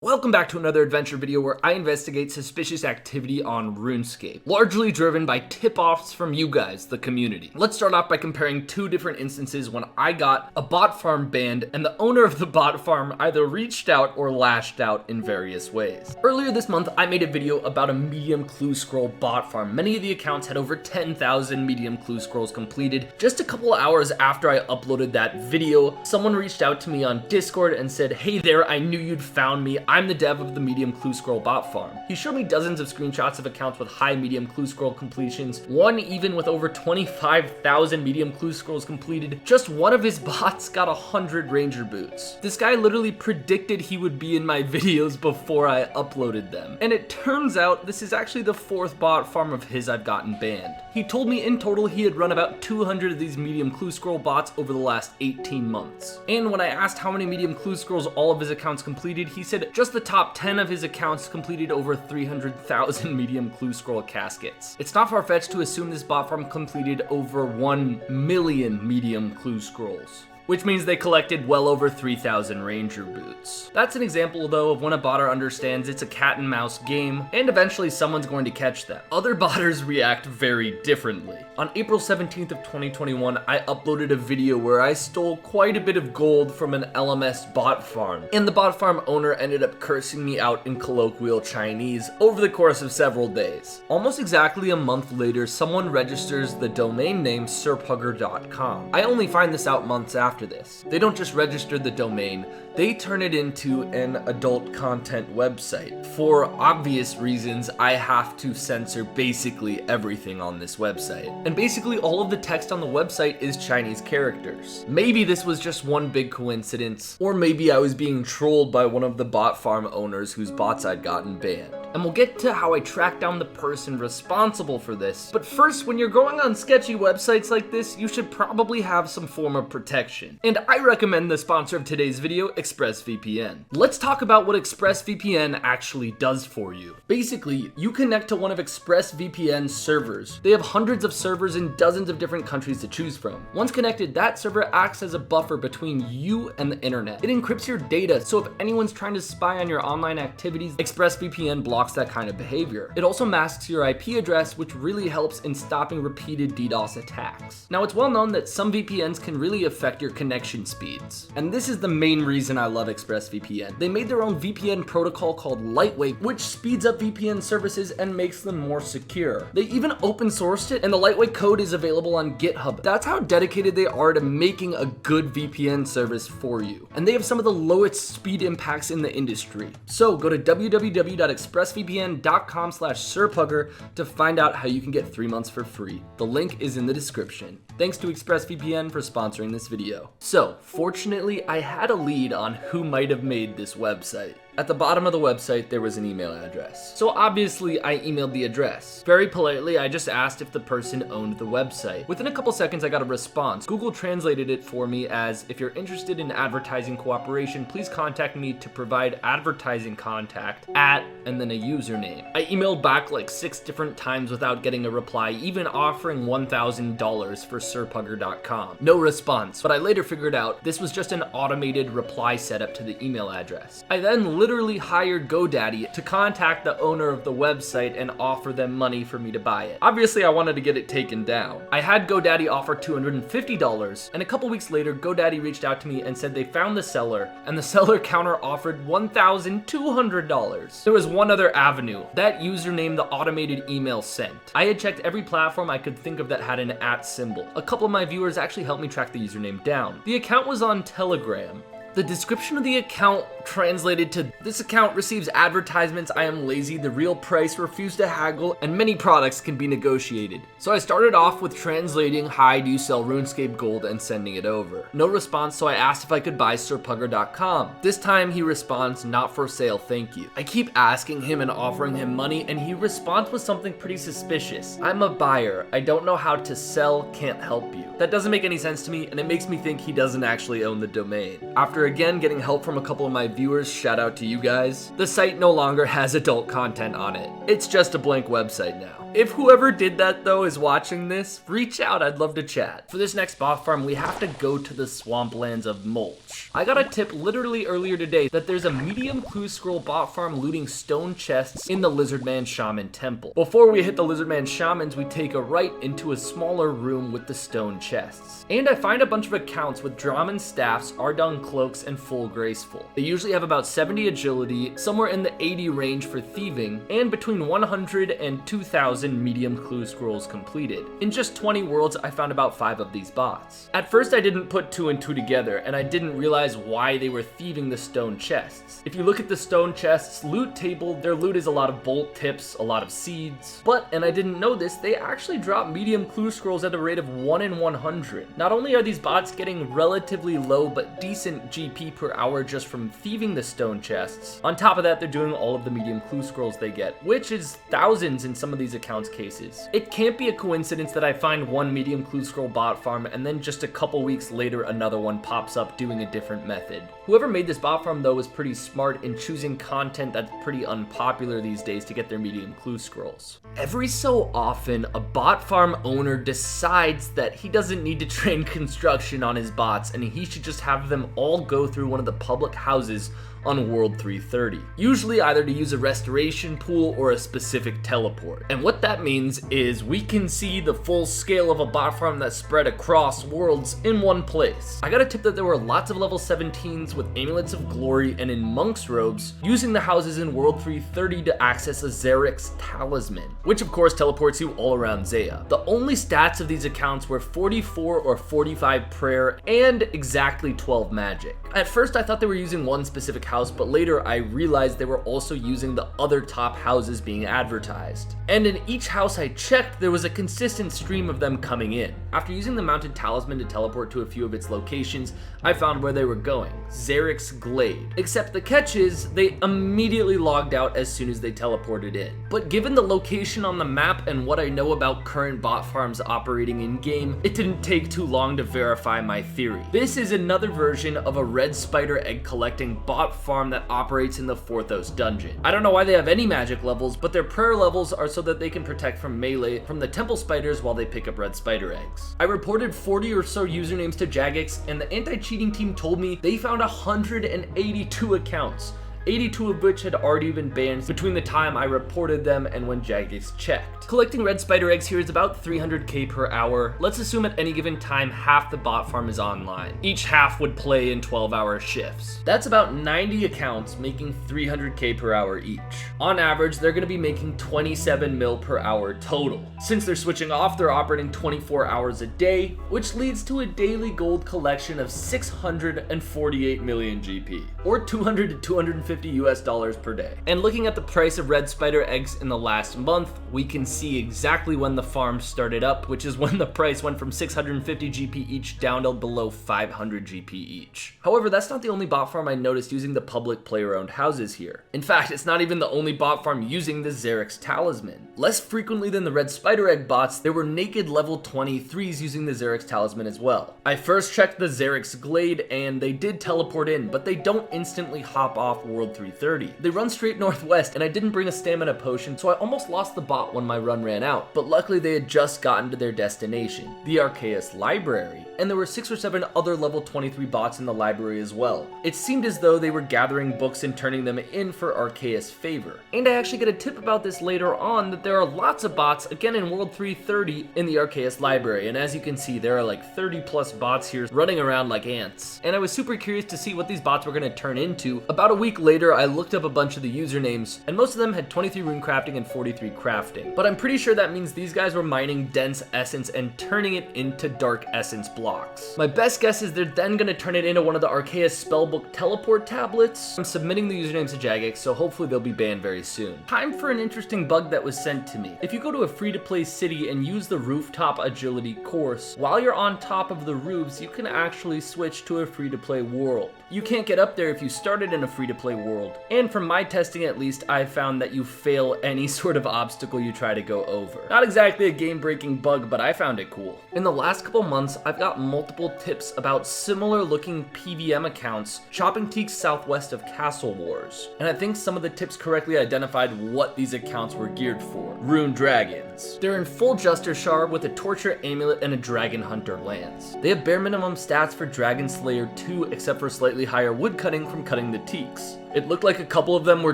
Welcome back to another adventure video where I investigate suspicious activity on Runescape, largely driven by tip-offs from you guys, the community. Let's start off by comparing two different instances when I got a bot farm banned and the owner of the bot farm either reached out or lashed out in various ways. Earlier this month, I made a video about a medium clue scroll bot farm. Many of the accounts had over 10,000 medium clue scrolls completed. Just a couple hours after I uploaded that video, someone reached out to me on Discord and said, "Hey there, I knew you'd found me. I'm the dev of the medium clue scroll bot farm." He showed me dozens of screenshots of accounts with high medium clue scroll completions, one even with over 25,000 medium clue scrolls completed. Just one of his bots got 100 ranger boots. This guy literally predicted he would be in my videos before I uploaded them. And it turns out this is actually the fourth bot farm of his I've gotten banned. He told me in total he had run about 200 of these medium clue scroll bots over the last 18 months. And when I asked how many medium clue scrolls all of his accounts completed, he said just the top 10 of his accounts completed over 300,000 medium clue scroll caskets. It's not far-fetched to assume this bot farm completed over 1 million medium clue scrolls, which means they collected well over 3,000 ranger boots. That's an example though of when a botter understands it's a cat and mouse game and eventually someone's going to catch them. Other botters react very differently. On April 17th of 2021, I uploaded a video where I stole quite a bit of gold from an LMS bot farm, and the bot farm owner ended up cursing me out in colloquial Chinese over the course of several days. Almost exactly a month later, someone registers the domain name sirpuggertipoff. I only find this out months after this. They don't just register the domain, they turn it into an adult content website. For obvious reasons, I have to censor basically everything on this website. And basically all of the text on the website is Chinese characters. Maybe this was just one big coincidence, or maybe I was being trolled by one of the bot farm owners whose bots I'd gotten banned. And we'll get to how I tracked down the person responsible for this. But first, when you're going on sketchy websites like this, you should probably have some form of protection. And I recommend the sponsor of today's video, ExpressVPN. Let's talk about what ExpressVPN actually does for you. Basically, you connect to one of ExpressVPN's servers. They have hundreds of servers in dozens of different countries to choose from. Once connected, that server acts as a buffer between you and the internet. It encrypts your data, so if anyone's trying to spy on your online activities, ExpressVPN blocks that kind of behavior. It also masks your IP address, which really helps in stopping repeated DDoS attacks. Now, it's well known that some VPNs can really affect your connection speeds, and this is the main reason I love ExpressVPN. They made their own VPN protocol called Lightweight, which speeds up VPN services and makes them more secure. They even open sourced it, and the Lightweight code is available on GitHub. That's how dedicated they are to making a good VPN service for you. And they have some of the lowest speed impacts in the industry. So go to www.expressvpn.com/sirpugger to find out how you can get 3 months for free. The link is in the description. Thanks to ExpressVPN for sponsoring this video. So, fortunately, I had a lead on who might have made this website. At the bottom of the website, there was an email address. So obviously, I emailed the address. Very politely, I just asked if the person owned the website. Within a couple seconds, I got a response. Google translated it for me as, "If you're interested in advertising cooperation, please contact me to provide advertising contact at," and then a username. I emailed back like 6 different times without getting a reply, even offering $1,000 for sirpugger.com. No response, but I later figured out this was just an automated reply setup to the email address. I then literally hired GoDaddy to contact the owner of the website and offer them money for me to buy it. Obviously, I wanted to get it taken down. I had GoDaddy offer $250, and a couple weeks later, GoDaddy reached out to me and said they found the seller, and the seller counter offered $1,200. There was one other avenue, that username the automated email sent. I had checked every platform I could think of that had an @ symbol. A couple of my viewers actually helped me track the username down. The account was on Telegram. The description of the account translated to, "This account receives advertisements, I am lazy, the real price, refuse to haggle, and many products can be negotiated." So I started off with translating, "Hi, do you sell RuneScape gold?" and sending it over. No response, so I asked if I could buy sirpugger.com. This time he responds, "Not for sale, thank you." I keep asking him and offering him money, and he responds with something pretty suspicious. "I'm a buyer, I don't know how to sell, can't help you." That doesn't make any sense to me, and it makes me think he doesn't actually own the domain. After after again getting help from a couple of my viewers, shout out to you guys, the site no longer has adult content on it. It's just a blank website now. If whoever did that though is watching this, reach out, I'd love to chat. For this next bot farm, we have to go to the swamplands of Mulch. I got a tip literally earlier today that there's a medium clue scroll bot farm looting stone chests in the Lizardman Shaman Temple. Before we hit the Lizardman Shamans, we take a right into a smaller room with the stone chests. And I find a bunch of accounts with Draman staffs, Ardon cloaks, and full graceful. They usually have about 70 agility, somewhere in the 80 range for thieving, and between 100 and 2,000 medium clue scrolls completed. In just 20 worlds, I found about 5 of these bots. At first, I didn't put 2 and 2 together, and I didn't realize why they were thieving the stone chests. If you look at the stone chests loot table, their loot is a lot of bolt tips, a lot of seeds, but, and I didn't know this, they actually drop medium clue scrolls at a rate of 1 in 100. Not only are these bots getting relatively low but decent GP per hour just from thieving the stone chests, on top of that, they're doing all of the medium clue scrolls they get, which is thousands in some of these accounts cases. It can't be a coincidence that I find one medium clue scroll bot farm and then just a couple weeks later another one pops up doing a different method. Whoever made this bot farm though was pretty smart in choosing content that's pretty unpopular these days to get their medium clue scrolls. Every so often, a bot farm owner decides that he doesn't need to train construction on his bots and he should just have them all go through one of the public houses on World 330, usually either to use a restoration pool or a specific teleport. And what that means is we can see the full scale of a bot farm that's spread across worlds in one place. I got a tip that there were lots of level 17s with amulets of glory and in monk's robes using the houses in World 330 to access a Xerix talisman, which of course teleports you all around Zaya. The only stats of these accounts were 44 or 45 prayer and exactly 12 magic. At first I thought they were using one specific house, but later I realized they were also using the other top houses being advertised. And in each house I checked, there was a consistent stream of them coming in. After using the mounted talisman to teleport to a few of its locations, I found where they were going, Xerix Glade. Except the catch is, they immediately logged out as soon as they teleported in. But given the location on the map and what I know about current bot farms operating in game, it didn't take too long to verify my theory. This is another version of a red spider egg collecting bot farm that operates in the Forthos dungeon. I don't know why they have any magic levels, but their prayer levels are so that they can protect from melee from the temple spiders while they pick up red spider eggs. I reported 40 or so usernames to Jagex, and the anti-cheating team told me they found 182 accounts, 82 of which had already been banned between the time I reported them and when Jagex checked. Collecting red spider eggs here is about 300k per hour. Let's assume at any given time half the bot farm is online. Each half would play in 12-hour shifts. That's about 90 accounts making 300k per hour each. On average, they're going to be making 27 mil per hour total. Since they're switching off, they're operating 24 hours a day, which leads to a daily gold collection of 648 million GP, or 200 to 250 US dollars per day. And looking at the price of red spider eggs in the last month, we can see exactly when the farm started up, which is when the price went from 650 GP each down to below 500 GP each. However, that's not the only bot farm I noticed using the public player-owned houses here. In fact, it's not even the only bot farm using the Xerix talisman. Less frequently than the red spider egg bots, there were naked level 23s using the Xerix talisman as well. I first checked the Xerix Glade and they did teleport in, but they don't instantly hop off World 330. They run straight northwest, and I didn't bring a stamina potion, so I almost lost the bot when my run ran out, but luckily they had just gotten to their destination, the Arceus Library, and there were 6 or 7 other level 23 bots in the library as well. It seemed as though they were gathering books and turning them in for Arceus favor. And I actually get a tip about this later on, that there are lots of bots, again in World 330, in the Arceus Library, and as you can see, there are like 30 plus bots here running around like ants. And I was super curious to see what these bots were going to turn into. About a week later, I looked up a bunch of the usernames, and most of them had 23 rune crafting and 43 crafting. But I'm pretty sure that means these guys were mining dense essence and turning it into dark essence blocks. My best guess is they're then going to turn it into one of the Arceus spellbook teleport tablets. I'm submitting the usernames to Jagex, so hopefully they'll be banned very soon. Time for an interesting bug that was sent to me. If you go to a free-to-play city and use the rooftop agility course, while you're on top of the roofs, you can actually switch to a free-to-play world. You can't get up there if you started in a free-to-play world. And from my testing at least, I found that you fail any sort of obstacle you try to go over. Not exactly a game-breaking bug, but I found it cool. In the last couple months, I've got multiple tips about similar looking PVM accounts chopping teaks southwest of Castle Wars. And I think some of the tips correctly identified what these accounts were geared for. Rune Dragons. They're in full Juster Shard with a Torture Amulet and a Dragon Hunter lance. They have bare minimum stats for Dragon Slayer 2 except for slightly higher woodcutting from cutting the teaks. It looked like a couple of them were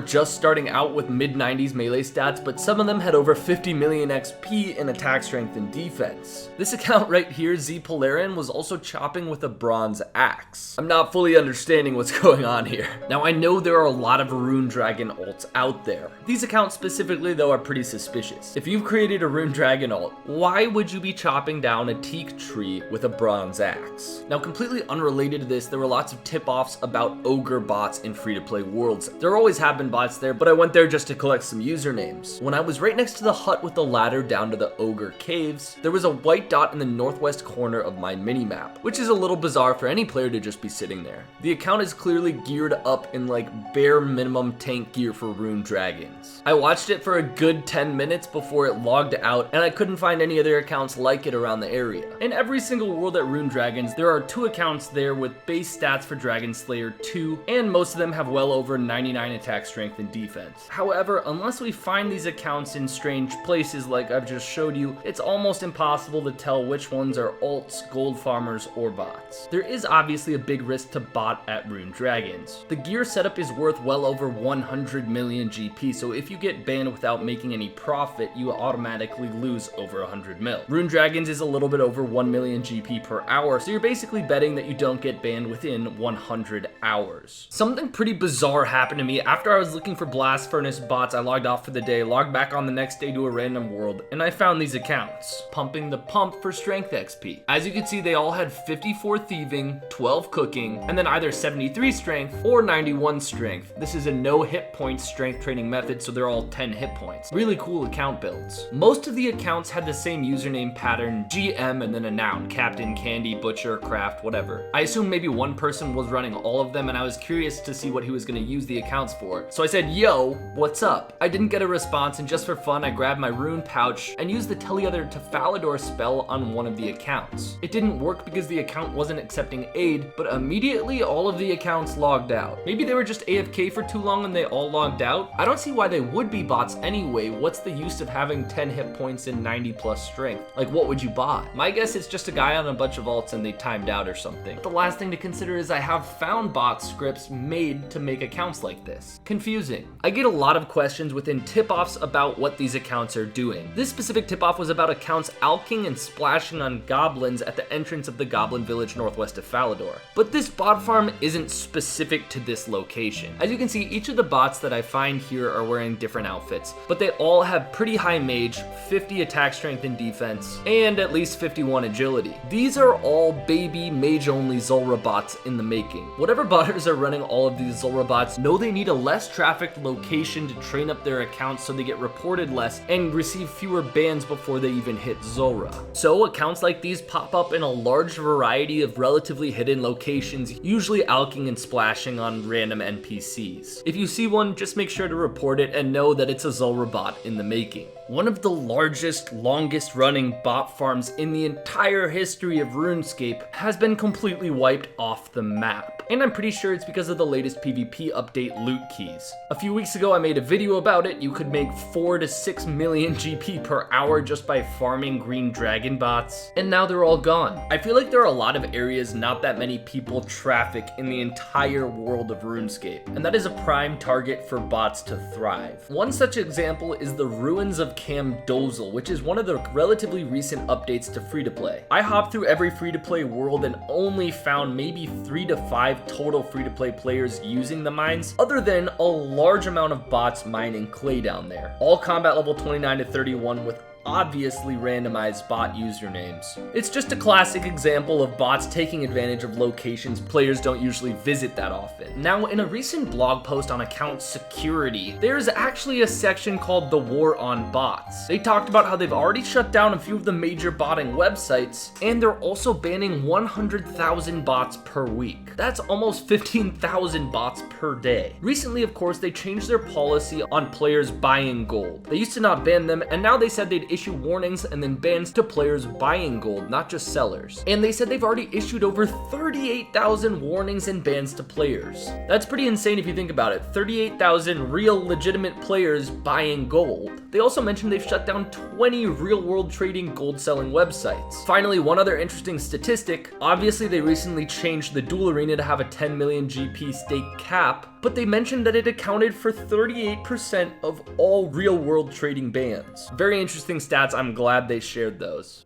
just starting out with mid-90s melee stats, but some of them had over 50 million XP in attack strength and defense. This account right here, Z Polarian, was also chopping with a bronze axe. I'm not fully understanding what's going on here. Now I know there are a lot of Rune Dragon alts out there. These accounts specifically though are pretty suspicious. If you've created a Rune Dragon alt, why would you be chopping down a teak tree with a bronze axe? Now completely unrelated to this, there were lots of tip-offs about ogre bots in free-to-play worlds. There always have been bots there, but I went there just to collect some usernames. When I was right next to the hut with the ladder down to the ogre caves, there was a white dot in the northwest corner of my minimap, which is a little bizarre for any player to just be sitting there. The account is clearly geared up in like bare minimum tank gear for Rune Dragons. I watched it for a good 10 minutes before it logged out, and I couldn't find any other accounts like it around the area. In every single world at Rune Dragons, there are 2 accounts there with base stats for Dragon Slayer 2, and most of them have well over 99 attack strength and defense. However, unless we find these accounts in strange places like I've just showed you, it's almost impossible to tell which ones are alts, gold farmers, or bots. There is obviously a big risk to bot at Rune Dragons. The gear setup is worth well over 100 million GP, so if you get banned without making any profit, you automatically lose over 100 mil. Rune Dragons is a little bit over 1 million GP per hour, so you're basically betting that you don't get banned within 100 hours. Something pretty bizarre happened to me. After I was looking for blast furnace bots, I logged off for the day, logged back on the next day to a random world, and I found these accounts, pumping the pump for strength XP. As you can see, they all had 54 thieving, 12 cooking, and then either 73 strength or 91 strength. This is a no hit points strength training method, so they're all 10 hit points. Really cool account builds. Most of the accounts had the same username pattern, GM and then a noun, Captain, Candy, Butcher, Craft, whatever. I assume maybe one person was running all of them, and I was curious to see what he was going to use the accounts for. So I said, yo, what's up? I didn't get a response, and just for fun, I grabbed my rune pouch and used the Teleother to Falador spell on one of the accounts. It didn't work because the account wasn't accepting aid, but immediately all of the accounts logged out. Maybe they were just AFK for too long and they all logged out. I don't see why they would be bots anyway. What's the use of having 10 hit points and 90 plus strength? Like, what would you bot? My guess is just a guy on a bunch of alts and they timed out or something. The last thing to consider is I have found bot scripts made to make accounts like this. Confusing. I get a lot of questions within tip-offs about what these accounts are doing. This specific tip-off was about accounts alking and splashing on goblins at the entrance of the goblin village northwest of Falador. But this bot farm isn't specific to this location. As you can see, each of the bots that I find here are wearing different outfits, but they all have pretty high mage, 50 attack strength and defense, and at least 51 agility. These are all baby mage-only Zoll Robots in the making. Whatever botters are running all of these Zoll Robots know they need a less trafficked location to train up their accounts so they get reported less and receive fewer bans before they even hit Zora. So accounts like these pop up in a large variety of relatively hidden locations, usually alking and splashing on random NPCs. If you see one, just make sure to report it and know that it's a Zoll Robot in the making. One of the largest, longest running bot farms in the entire history of RuneScape has been completely wiped off the map. And I'm pretty sure it's because of the latest PvP update loot keys. A few weeks ago I made a video about it. You could make 4 to 6 million GP per hour just by farming green dragon bots, and now they're all gone. I feel like there are a lot of areas not that many people traffic in the entire world of RuneScape, and that is a prime target for bots to thrive. One such example is the ruins of Camdozel, which is one of the relatively recent updates to free-to-play. I hopped through every free-to-play world and only found maybe 3 to 5 total free-to-play players using the mines, other than a large amount of bots mining clay down there. All combat level 29 to 31 with obviously randomized bot usernames. It's just a classic example of bots taking advantage of locations players don't usually visit that often. Now, in a recent blog post on account security, there's actually a section called The War on Bots. They talked about how they've already shut down a few of the major botting websites, and they're also banning 100,000 bots per week. That's almost 15,000 bots per day. Recently, of course, they changed their policy on players buying gold. They used to not ban them, and now they said they'd issue warnings and then bans to players buying gold, not just sellers. And they said they've already issued over 38,000 warnings and bans to players. That's pretty insane if you think about it. 38,000 real legitimate players buying gold. They also mentioned they've shut down 20 real-world trading gold selling websites. Finally, one other interesting statistic, obviously they recently changed the duel arena to have a 10 million GP stake cap, but they mentioned that it accounted for 38% of all real-world trading bans. Very interesting stats, I'm glad they shared those.